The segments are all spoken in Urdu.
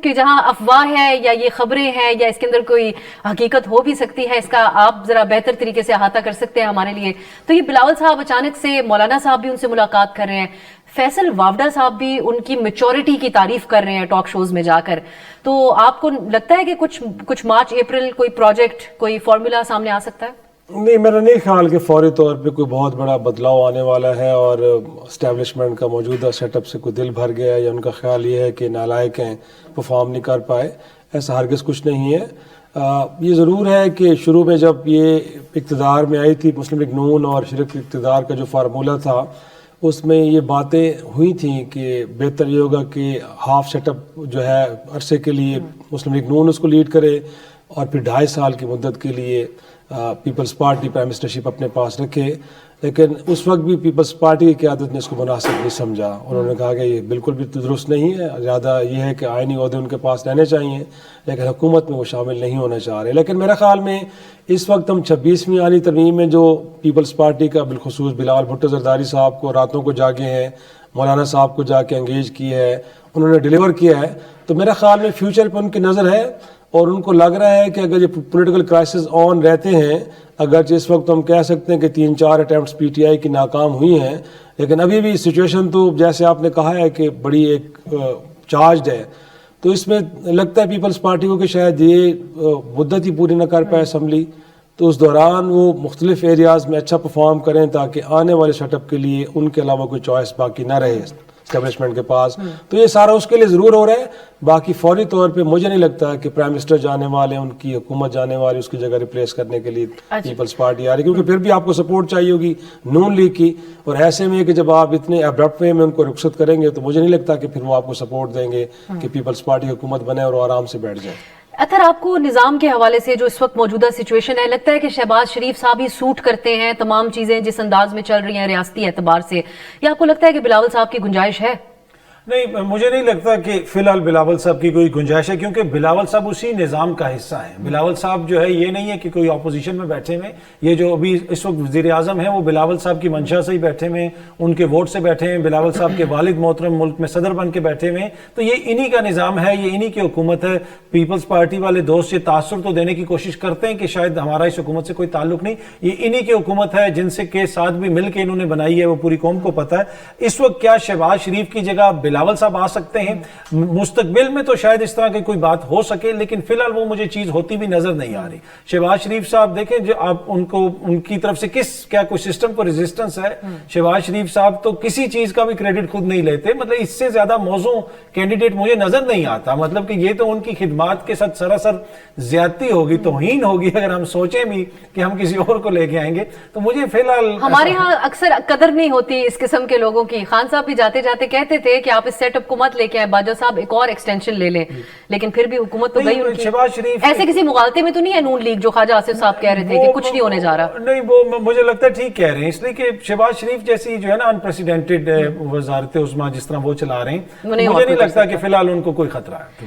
کہ جہاں افواہ ہے یا یہ خبریں ہیں یا اس کے اندر کوئی حقیقت ہو بھی سکتی ہے، اس کا آپ ذرا بہتر طریقے سے احاطہ کر سکتے ہیں ہمارے لیے. تو یہ بلاول صاحب اچانک سے، مولانا صاحب بھی ان سے ملاقات کر رہے ہیں، فیصل وافڈا صاحب بھی ان کی میچورٹی کی تعریف کر رہے ہیں ٹاک شوز میں جا کر. تو آپ کو لگتا ہے کہ کچھ مارچ اپریل کوئی پروجیکٹ، کوئی فارمولا سامنے آ سکتا ہے؟ نہیں، میرا نہیں خیال کہ فوری طور پہ کوئی بہت بڑا بدلاؤ آنے والا ہے اور اسٹیبلشمنٹ کا موجودہ سیٹ اپ سے کوئی دل بھر گیا یا ان کا خیال یہ ہے کہ نالائق ہیں، پرفارم نہیں کر پائے. ایسا ہرگز کچھ نہیں ہے. یہ ضرور ہے کہ شروع میں جب یہ اقتدار میں آئی تھی مسلم لیگ نون اور شرک اقتدار کا جو فارمولہ تھا، اس میں یہ باتیں ہوئی تھیں کہ بہتر یہ ہوگا کہ ہاف سیٹ اپ جو ہے عرصے کے لیے مسلم لیگ نون اس کو لیڈ کرے اور پھر 2.5 سال کی مدت کے لیے پیپلز پارٹی پرائم منسٹرشپ اپنے پاس رکھے. لیکن اس وقت بھی پیپلز پارٹی کی قیادت نے اس کو مناسب نہیں سمجھا. انہوں نے کہا کہ یہ بالکل بھی درست نہیں ہے، زیادہ یہ ہے کہ آئینی عہدے ان کے پاس رہنے چاہیے لیکن حکومت میں وہ شامل نہیں ہونا چاہ رہے. لیکن میرے خیال میں اس وقت ہم 26ویں آئینی ترمیم میں جو پیپلز پارٹی کا بالخصوص بلاول بھٹو زرداری صاحب کو راتوں کو جاگے ہیں، مولانا صاحب کو جا کے انگیج کی ہے، انہوں نے ڈیلیور کیا ہے. تو میرے خیال میں فیوچر پہ ان کی نظر ہے اور ان کو لگ رہا ہے کہ اگر یہ پولیٹیکل کرائسس آن رہتے ہیں، اگرچہ اس وقت ہم کہہ سکتے ہیں کہ 3-4 اٹیمپٹس پی ٹی آئی کی ناکام ہوئی ہیں، لیکن ابھی بھی سچویشن تو جیسے آپ نے کہا ہے کہ بڑی ایک چارجڈ ہے. تو اس میں لگتا ہے پیپلز پارٹی کو کہ شاید یہ مدت ہی پوری نہ کر پائے اسمبلی، تو اس دوران وہ مختلف ایریاز میں اچھا پرفارم کریں تاکہ آنے والے سیٹ اپ کے لیے ان کے علاوہ کوئی چوائس باقی نہ رہے اسٹیبلشمنٹ کے پاس. تو یہ سارا اس کے لیے ضرور ہو رہا ہے. باقی فوری طور پہ مجھے نہیں لگتا کہ پرائم منسٹر جانے والے، ان کی حکومت جانے والی، اس کی جگہ ریپلیس کرنے کے لیے پیپلز پارٹی آ رہی، کیونکہ پھر بھی آپ کو سپورٹ چاہیے ہوگی نون لیگ کی. اور ایسے میں کہ جب آپ اتنے ابرپٹ وے میں ان کو رخصت کریں گے تو مجھے نہیں لگتا کہ پھر وہ آپ کو سپورٹ دیں گے کہ پیپلز پارٹی حکومت بنے اور آرام سے بیٹھ جائے. اطہر، آپ کو نظام کے حوالے سے جو اس وقت موجودہ سچویشن ہے، لگتا ہے کہ شہباز شریف صاحب ہی سوٹ کرتے ہیں تمام چیزیں جس انداز میں چل رہی ہیں ریاستی اعتبار سے، یا آپ کو لگتا ہے کہ بلاول صاحب کی گنجائش ہے؟ نہیں، مجھے نہیں لگتا کہ فی الحال بلاول صاحب کی کوئی گنجائش ہے، کیونکہ بلاول صاحب اسی نظام کا حصہ ہیں. بلاول صاحب جو ہے یہ نہیں ہے کہ کوئی اپوزیشن میں بیٹھے ہوئے، یہ جو ابھی اس وقت وزیر اعظم ہیں وہ بلاول صاحب کی منشا سے ہی بیٹھے ہوئے ہیں، ان کے ووٹ سے بیٹھے ہیں. بلاول صاحب کے والد محترم ملک میں صدر بن کے بیٹھے ہوئے ہیں. تو یہ انہی کا نظام ہے، یہ انہی کی حکومت ہے. پیپلز پارٹی والے دوست یہ تاثر تو دینے کی کوشش کرتے ہیں کہ شاید ہمارا اس حکومت سے کوئی تعلق نہیں، یہ انہی کی حکومت ہے جن سے کے ساتھ بھی مل کے انہوں نے بنائی ہے، وہ پوری قوم کو پتہ ہے. اس وقت کیا شہباز شریف کی جگہ بلاول صاحب آ سکتے ہیں؟ مستقبل میں تو شاید اس طرح کی کوئی بات ہو سکے، لیکن فی الحال وہ مجھے چیز ہوتی بھی نظر نہیں آ رہی. شہباز شریف صاحب دیکھیں جو آپ ان کی طرف سے کیا کوئی سسٹم کو ریزسٹنس ہے. شہباز شریف صاحب تو کسی چیز کا بھی کریڈٹ خود نہیں لیتے، مطلب اس سے زیادہ موزوں کینڈیڈیٹ مجھے نظر نہیں آتا. مطلب کہ یہ تو ان کی خدمات کے ساتھ سراسر زیادتی ہوگی، توہین ہوگی اگر ہم سوچیں بھی کہ ہم کسی اور کو لے کے آئیں گے. تو مجھے فی الحال ہمارے ہاں اکثر قدر نہیں ہوتی اس قسم کے لوگوں کی. خان صاحب بھی جاتے جاتے کہتے تھے کہ آپ اس سیٹ اپ کو مت لے کے آئے، باجوہ صاحب ایک اور ایکسٹینشن لے لیں، لیکن پھر بھی حکومت تو گئی ان کی. شہباز شریف ایسے کسی مغالطے میں تو نہیں ہے نون لیگ جو خواجہ آصف صاحب کہہ رہے تھے کہ کچھ نہیں ہونے جا رہا؟ نہیں، وہ مجھے لگتا ہے ٹھیک کہہ رہے ہیں، اس لیے کہ شہباز شریف جیسی جو ہے نا انپریسیڈنٹڈ وزارت عظمیٰ جس طرح وہ چلا رہے ہیں، مجھے نہیں لگتا کہ فی الحال ان کو کوئی خطرہ ہے.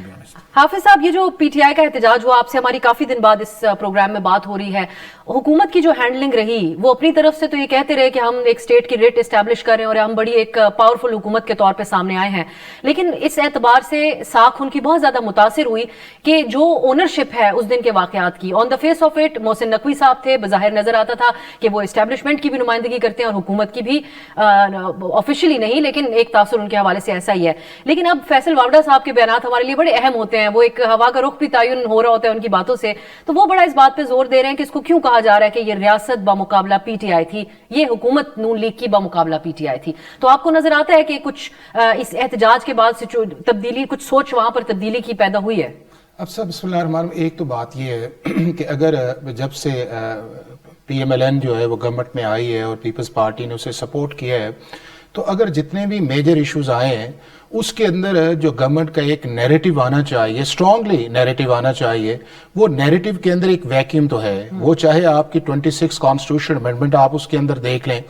حافظ صاحب، یہ جو پی ٹی آئی کا احتجاج ہوا، آپ سے ہماری کافی دن بعد اس پروگرام میں بات ہو رہی ہے، حکومت کی جو ہینڈلنگ رہی وہ اپنی طرف سے تو یہ کہتے رہے کہ ہم ایک سٹیٹ کی ریٹ اسٹیبلش کر رہے ہیں اور ہم بڑی ایک پاورفل حکومت کے طور پہ سامنے آئے ہیں، لیکن اس اعتبار سے ساکھ ان کی بہت زیادہ متاثر ہوئی کہ جو اونرشپ ہے اس دن کے واقعات کی، آن the face of it Mohsin Naqvi صاحب تھے، بظاہر نظر آتا تھا کہ وہ اسٹیبلشمنٹ کی بھی نمائندگی کرتے ہیں اور حکومت کی بھی، آفیشلی نہیں لیکن ایک تاثر ان کے حوالے سے ایسا ہی ہے. لیکن اب فیصل وافڈا صاحب کے بیانات ہمارے لیے بڑے اہم ہوتے ہیں، وہ ایک ہوا کا رخ بھی تعین ہو رہا ہوتا ہے ان کی باتوں سے، تو وہ بڑا اس بات پہ زور دے رہے ہیں کہ اس کو کیوں کہا جا رہا ہے کہ یہ ریاست بمقابلہ پی ٹی آئی تھی، یہ حکومت نون لیگ کی بمقابلہ پی ٹی آئی تھی. تو آپ کو نظر آتا ہے کہ کچھ اس احتجاج کے بعد تبدیلی، کچھ سوچ وہاں پر تبدیلی کی پیدا ہوئی ہے؟ اب سب بسم اللہ الرحمن الرحیم، ایک تو بات یہ ہے کہ اگر جب سے پی ایم ایل این جو ہے وہ گورنمنٹ میں آئی ہے اور پیپلز پارٹی نے اسے سپورٹ کیا ہے، تو اگر جتنے بھی میجر ایشوز آئے ہیں اس کے اندر جو گورنمنٹ کا ایک نیریٹو آنا چاہیے، اسٹرانگلی نیریٹو آنا چاہیے، وہ نیریٹو کے اندر ایک ویکیوم تو ہے. وہ چاہے آپ کی 26 کانسٹیٹیوشن امینڈمنٹ آپ اس کے اندر دیکھ لیں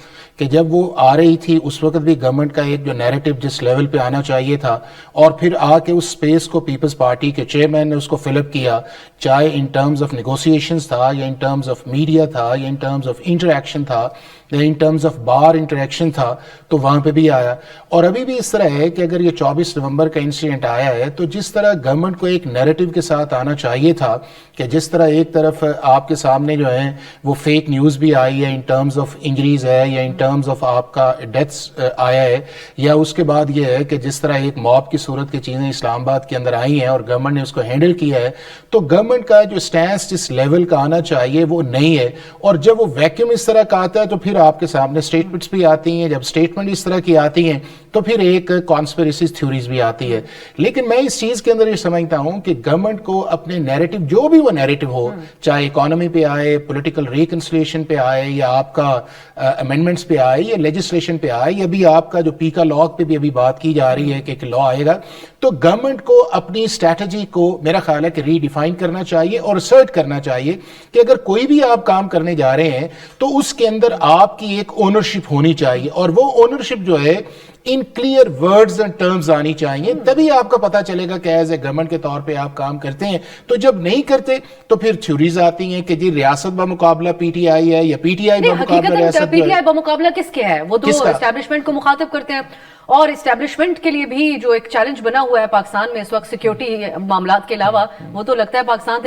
کہ جب وہ آ رہی تھی اس وقت بھی گورنمنٹ کا ایک جو نیریٹو جس لیول پہ آنا چاہیے تھا اور پھر آ کے اس سپیس کو پیپلز پارٹی کے چیئرمین نے اس کو فل اپ کیا, چاہے ان ٹرمز آف نیگوسیشنز تھا یا ان ٹرمز آف میڈیا تھا یا ان ٹرمز آف انٹریکشن تھا یا in terms of bar interaction تھا, تو وہاں پہ بھی آیا. اور ابھی بھی اس طرح ہے کہ اگر یہ 24 نومبر کا انسیڈنٹ آیا ہے تو جس طرح گورنمنٹ کو ایک نیریٹو کے ساتھ آنا چاہیے تھا کہ جس طرح ایک طرف آپ کے سامنے جو ہے وہ فیک نیوز بھی آئی ہے ان ٹرمز آف انجریز ہے یا ان ٹرمز آف آپ کا ڈیتھس آیا ہے, یا اس کے بعد یہ ہے کہ جس طرح ایک موب کی صورت کی چیزیں اسلام آباد کے اندر آئی ہیں اور گورنمنٹ نے اس کو ہینڈل کیا ہے, تو گورنمنٹ کا جو سٹینس جس لیول کا آنا چاہیے وہ نہیں ہے. اور جب وہ ویکیوم اس طرح کا آتا ہے تو پھر آپ کے سامنے سٹیٹمنٹس بھی آتی ہیں, جب سٹیٹمنٹ اس طرح کی آتی ہیں تو پھر ایک کانسپیریسی تھیوریز بھی آتی ہے. لیکن میں اس چیز کے اندر یہ سمجھتا ہوں کہ گورنمنٹ کو اپنے نیریٹو جو بھی وہ نیریٹو ہو, چاہے اکانومی پہ آئے, پولیٹیکل ریکنسلیشن پہ آئے, یا آپ کا امینڈمنٹس پہ آئے, یا لیجسلیشن پہ آئے, یا بھی آپ کا جو پیکا لاء پہ بھی ابھی بات کی جا رہی ہے کہ ایک لاء آئے گا, تو گورنمنٹ کو اپنی اسٹریٹجی کو میرا خیال ہے کہ ری ڈیفائن کرنا چاہیے اور اسرٹ کرنا چاہیے کہ اگر کوئی بھی آپ کام کرنے جا رہے ہیں تو اس کے اندر آپ کی ایک اونرشپ ہونی چاہیے, اور وہ اونرشپ جو ہے ان کلیئر ورڈز اینڈ ٹرمز آنی چاہیے, تبھی آپ کا پتہ چلے گا کہ ایز اے گورنمنٹ کے طور پہ آپ کام کرتے ہیں. تو جب نہیں کرتے تو پھر تھیوریز آتی ہیں کہ جی ریاست بمقابلہ پی ٹی آئی ہے یا پی ٹی آئی بمقابلہ ریاست. پی ٹی آئی بمقابلہ کس کے ہے؟ وہ تو اسٹیبلشمنٹ کو مخاطب کرتے ہیں, اور اسٹیبلشمنٹ کے لیے بھی جو ایک چیلنج بنا ہوا ہے پاکستان میں اس وقت سیکیورٹی معاملات کے علاوہ, وہ تو لگتا ہے پاکستان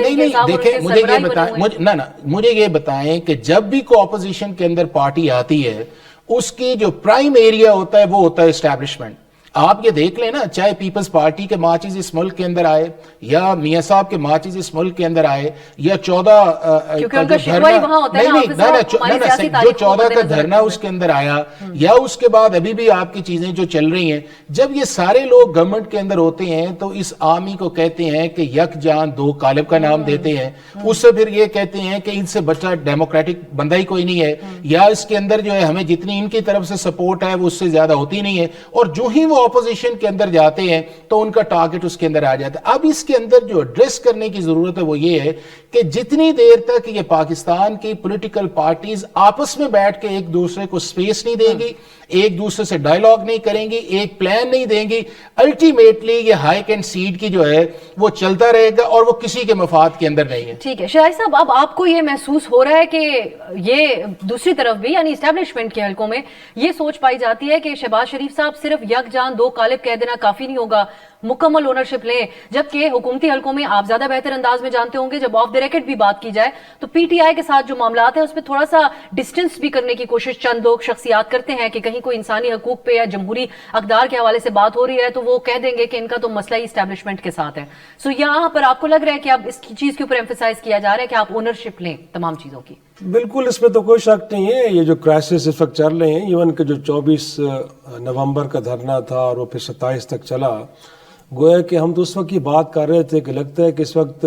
مجھے یہ بتائیں کہ جب بھی کوئی اپوزیشن کے اندر پارٹی آتی ہے اس کی جو پرائم ایریا ہوتا ہے وہ ہوتا ہے اسٹیبلشمنٹ. آپ یہ دیکھ لیں نا, چاہے پیپلز پارٹی کے مارچز اس ملک کے اندر آئے, یا میاں صاحب کے مارچز اس ملک کے اندر آئے, یا 14 کا دھرنا اس کے اندر آیا, یا اس کے بعد ابھی بھی آپ کی چیزیں جو چل رہی ہیں, جب یہ سارے لوگ گورنمنٹ کے اندر ہوتے ہیں تو اس آرمی کو کہتے ہیں کہ یک جان دو کالب کا نام دیتے ہیں, اس سے پھر یہ کہتے ہیں کہ ان سے بچہ ڈیموکریٹک بندہ ہی کوئی نہیں ہے, یا اس کے اندر جو ہے ہمیں جتنی ان کی طرف سے سپورٹ ہے وہ اس سے زیادہ ہوتی نہیں ہے, اور جو ہی وہ اپوزیشن کے اندر جاتے ہیں تو ان کا ٹارگٹ اس کے اندر آ جاتا ہے. اب اس کے اندر جو ایڈریس کرنے کی ضرورت ہے وہ یہ ہے کہ جتنی دیر تک یہ پاکستان کی پولیٹیکل پارٹیز آپس میں بیٹھ کے ایک دوسرے کو سپیس نہیں دیں گی, ایک دوسرے سے ڈائیلاگ نہیں کریں گی, ایک پلان نہیں دیں گی, الٹیمیٹلی یہ ہائیک اینڈ سیڈ کی جو ہے وہ چلتا رہے گا اور وہ کسی کے مفاد کے اندر نہیں ہے. ٹھیک ہے شاہد صاحب, اب آپ کو یہ محسوس ہو رہا ہے کہ یہ دوسری طرف بھی یعنی اسٹیبلشمنٹ کے حلقوں میں یہ سوچ پائی جاتی ہے کہ شہباز شریف صاحب صرف یک جان دو کالب کہہ دینا کافی نہیں ہوگا, مکمل اونرشپ لیں, جبکہ حکومتی حلقوں میں آپ زیادہ بہتر انداز میں جانتے ہوں گے جب آف دی ریکٹ بھی بات کی جائے تو پی ٹی آئی کے ساتھ جو معاملات ہیں اس پہ تھوڑا سا ڈسٹنس بھی کرنے کی کوشش چند لوگ شخصیات کرتے ہیں کہ کہیں کوئی انسانی حقوق پہ یا جمہوری اقدار کے حوالے سے بات ہو رہی ہے تو وہ کہہ دیں گے کہ ان کا تو مسئلہ ہی اسٹیبلشمنٹ کے ساتھ ہے. سو یہاں پر آپ کو لگ رہا ہے کہ اب اس چیز کے اوپر ایمفیسائز کیا جا رہا ہے کہ آپ اونرشپ لیں تمام چیزوں کی؟ بالکل, اس میں تو کوئی شک نہیں ہے. یہ جو کرائسس اس وقت چل رہے ہیں, ایون کہ جو 24 نومبر کا دھرنا تھا اور وہ پھر 27 تک چلا, گویا کہ ہم تو اس وقت یہ بات کر رہے تھے کہ لگتا ہے کہ اس وقت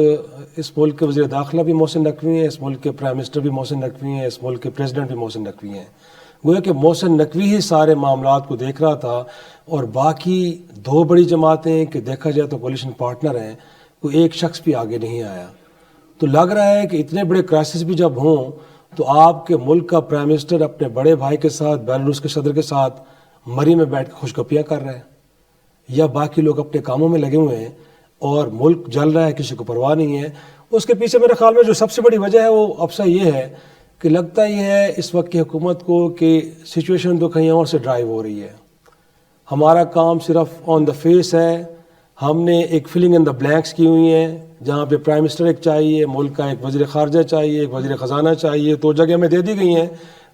اس ملک کے وزیر داخلہ بھی محسن نقوی ہیں, اس ملک کے پرائم منسٹر بھی محسن نقوی ہیں, اس ملک کے پریزیڈنٹ بھی محسن نقوی ہیں. گویا کہ محسن نقوی ہی سارے معاملات کو دیکھ رہا تھا, اور باقی دو بڑی جماعتیں کہ دیکھا جائے تو کولیشن پارٹنر ہیں, کوئی ایک شخص بھی آگے نہیں آیا. تو لگ رہا ہے کہ اتنے بڑے کرائسس بھی جب ہوں تو آپ کے ملک کا پرائم منسٹر اپنے بڑے بھائی کے ساتھ, بیلاروس کے صدر کے ساتھ مری میں بیٹھ کے خوش گپیاں کر رہے ہیں, یا باقی لوگ اپنے کاموں میں لگے ہوئے ہیں اور ملک جل رہا ہے, کسی کو پرواہ نہیں ہے. اس کے پیچھے میرے خیال میں جو سب سے بڑی وجہ ہے وہ افسا یہ ہے کہ لگتا یہ ہے اس وقت کی حکومت کو کہ سچویشن تو کہیں اور سے ڈرائیو ہو رہی ہے. ہمارا کام صرف آن دا فیس ہے, ہم نے ایک فلنگ ان دا بلینکس کی ہوئی ہیں جہاں پہ پرائم منسٹر ایک چاہیے, ملک کا ایک وزیر خارجہ چاہیے, ایک وزیر خزانہ چاہیے, تو جگہ میں دے دی گئی ہیں,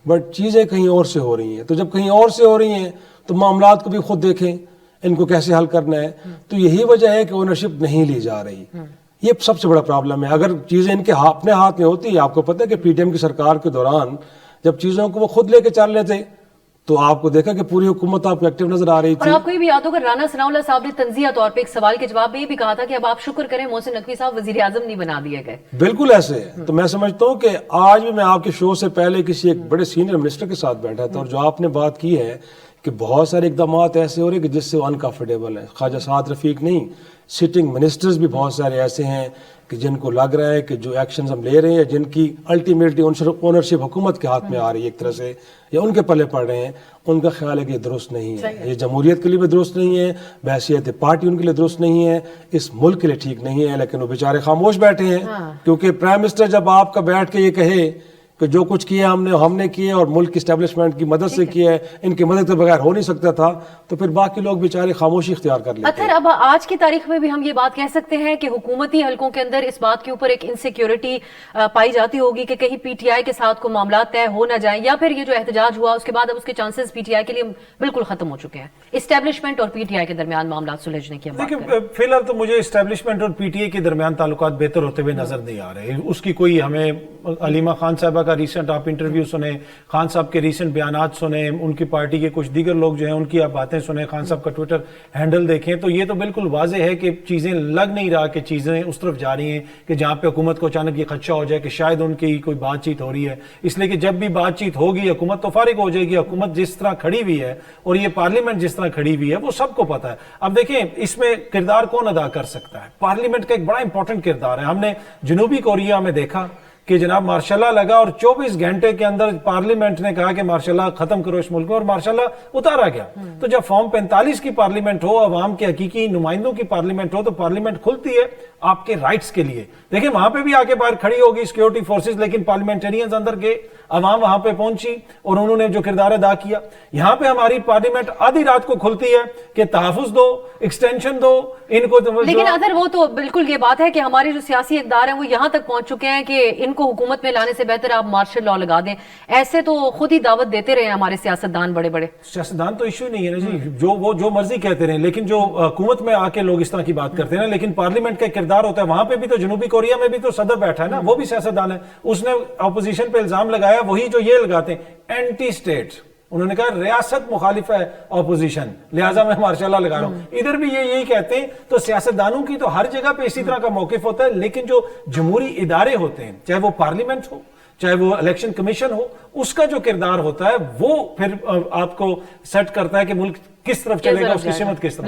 بٹ چیزیں کہیں اور سے ہو رہی ہیں. تو جب کہیں اور سے ہو رہی ہیں تو معاملات کو بھی خود دیکھیں ان کو کیسے حل کرنا ہے. تو یہی وجہ ہے کہ اونرشپ نہیں لی جا رہی. یہ سب سے بڑا پرابلم ہے. اگر چیزیں ان کے اپنے ہاتھ میں ہوتی, آپ کو پتہ ہے کہ پی ٹی ایم کی سرکار کے دوران جب چیزوں کو وہ خود لے کے چل رہے تھے تو آپ کو دیکھا کہ پوری حکومت آپ کو ایکٹیو نظر آ رہی تھی. اور آپ کو یہ بھی یاد ہوگا رانا ثناء اللہ صاحب نے تنزیہ طور پہ ایک سوال کے جواب میں یہ بھی کہا تھا کہ اب آپ شکر کریں محسن نقوی صاحب وزیر اعظم نہیں بنا دیے گئے. بالکل ایسے ہے. تو میں سمجھتا ہوں کہ آج بھی میں آپ کے شو سے پہلے کسی ایک بڑے سینئر منسٹر کے ساتھ بیٹھا تھا, اور جو آپ نے بات کی ہے کہ بہت سارے اقدامات ایسے ہو رہے کہ جس سے وہ انکمفرٹیبل ہیں. خواجہ سعد رفیق نہیں, سٹنگ منسٹرز بھی بہت سارے ایسے ہیں کہ جن کو لگ رہا ہے کہ جو ایکشنز ہم لے رہے ہیں جن کی الٹیمیٹلی اونرشپ حکومت کے ہاتھ میں آ رہی ہے ایک طرح سے یا ان کے پلے پڑ رہے ہیں، ان کا خیال ہے کہ یہ درست نہیں ہے، یہ جمہوریت کے لیے بھی درست نہیں ہے، بحیثیت پارٹی ان کے لیے درست نہیں ہے، اس ملک کے لیے ٹھیک نہیں ہے، لیکن وہ بیچارے خاموش بیٹھے ہیں کیونکہ پرائم منسٹر جب آپ کا بیٹھ کے یہ کہے کہ جو کچھ کیا ہم نے کیا اور ملک کی اسٹیبلشمنٹ کی مدد سے کیا ہے، ان کی مدد کے بغیر ہو نہیں سکتا تھا، تو پھر باقی لوگ بیچارے خاموشی اختیار کر لیتے ہیں۔ اطہر، اب آج کی تاریخ میں بھی ہم یہ بات کہہ سکتے ہیں کہ حکومتی حلقوں کے اندر اس بات کے اوپر ایک انسیکیورٹی پائی جاتی ہوگی کہ کہیں پی ٹی آئی کے ساتھ کوئی معاملات طے ہو نہ جائیں، یا پھر یہ جو احتجاج ہوا اس کے بعد اب اس کے چانسز پی ٹی آئی کے لیے بالکل ختم ہو چکے ہیں، اسٹیبلشمنٹ اور پی ٹی آئی کے درمیان معاملات سلجھنے کی ہم بات کریں۔ دیکھیں فی الحال تو مجھے اسٹیبلشمنٹ اور پی ٹی اے کے درمیان تعلقات بہتر ہوتے ہوئے نظر نہیں آ رہے، اس کی کوئی ہمیں علیمہ خان صاحبہ کا ریسنٹ آپ انٹرویو سنیں، خان صاحب کے ریسنٹ بیانات سنیں، ان کی پارٹی کے کچھ دیگر لوگ جو ہیں ان کی آپ باتیں سنیں، خان صاحب کا ٹویٹر ہینڈل دیکھیں، تو یہ تو بالکل واضح ہے کہ چیزیں لگ نہیں رہا کہ چیزیں اس طرف جا رہی ہیں کہ جہاں پہ حکومت کو اچانک یہ خدشہ ہو جائے کہ شاید ان کی کوئی بات چیت ہو رہی ہے، اس لیے کہ جب بھی بات چیت ہوگی حکومت تو فارغ ہو جائے گی، حکومت جس طرح کھڑی ہوئی ہے اور یہ پارلیمنٹ جس طرح کھڑی ہوئی ہے وہ سب کو پتا ہے۔ اب دیکھیں اس میں کردار کون ادا کر سکتا ہے؟ پارلیمنٹ کا ایک بڑا امپورٹنٹ کردار ہے۔ ہم نے جنوبی کوریا میں دیکھا کہ جناب مارشاء اللہ لگا اور 24 گھنٹے کے اندر پارلیمنٹ نے کہا کہ مارشاء اللہ ختم کرو اس ملک میں، اور مارشاء اللہ اتارا گیا۔ تو جب فارم 45 کی پارلیمنٹ ہو، عوام کے حقیقی نمائندوں کی پارلیمنٹ ہو، تو پارلیمنٹ کھلتی ہے آپ کے رائٹس کے لیے۔ دیکھیں وہاں پہ بھی آگے باہر کھڑی ہوگی سیکیورٹی فورسز، لیکن پارلیمنٹرینز اندر گئے، عوام وہاں پہ پہنچی اور انہوں نے جو کردار ادا کیا۔ یہاں پہ ہماری پارلیمنٹ آدھی رات کو کھلتی ہے کہ تحفظ دو، ایکسٹینشن دو ان کو۔ لیکن اگر وہ تو بالکل یہ بات ہے کہ ہمارے جو سیاسی اقدار ہیں وہ یہاں تک پہنچ چکے ہیں کہ ان کو حکومت میں لانے سے بہتر آپ مارشل لا لگا دیں، ایسے تو خود ہی دعوت دیتے رہے ہیں ہمارے سیاستدان بڑے بڑے۔ سیاستدان تو ایشو نہیں ہے نا جی، جو مرضی کہتے رہے، لیکن جو حکومت میں آ کے لوگ اس طرح کی بات کرتے ہیں نا، لیکن پارلیمنٹ کا کردار ہوتا ہے۔ وہاں پہ بھی تو جنوبی کوریا میں بھی تو صدر بیٹھا ہے نا، وہ بھی سیاستدان ہے، اس نے اپوزیشن پہ الزام لگایا وہی جو یہ لگاتے ہیں اینٹی اسٹیٹ، انہوں نے کہا ریاست مخالف ہے اپوزیشن، لہٰذا میں مارشاء اللہ لگا رہا ہوں۔ ادھر بھی یہی کہتے ہیں، تو سیاستدانوں کی تو ہر جگہ پہ اسی طرح کا موقف ہوتا ہے، لیکن جو جمہوری ادارے ہوتے ہیں، چاہے وہ پارلیمنٹ ہو چاہے وہ الیکشن کمیشن ہو، اس کا جو کردار ہوتا ہے وہ پھر آپ کو سیٹ کرتا ہے کہ ملک کس طرف چلے گا، اس کی سمت کس طرح۔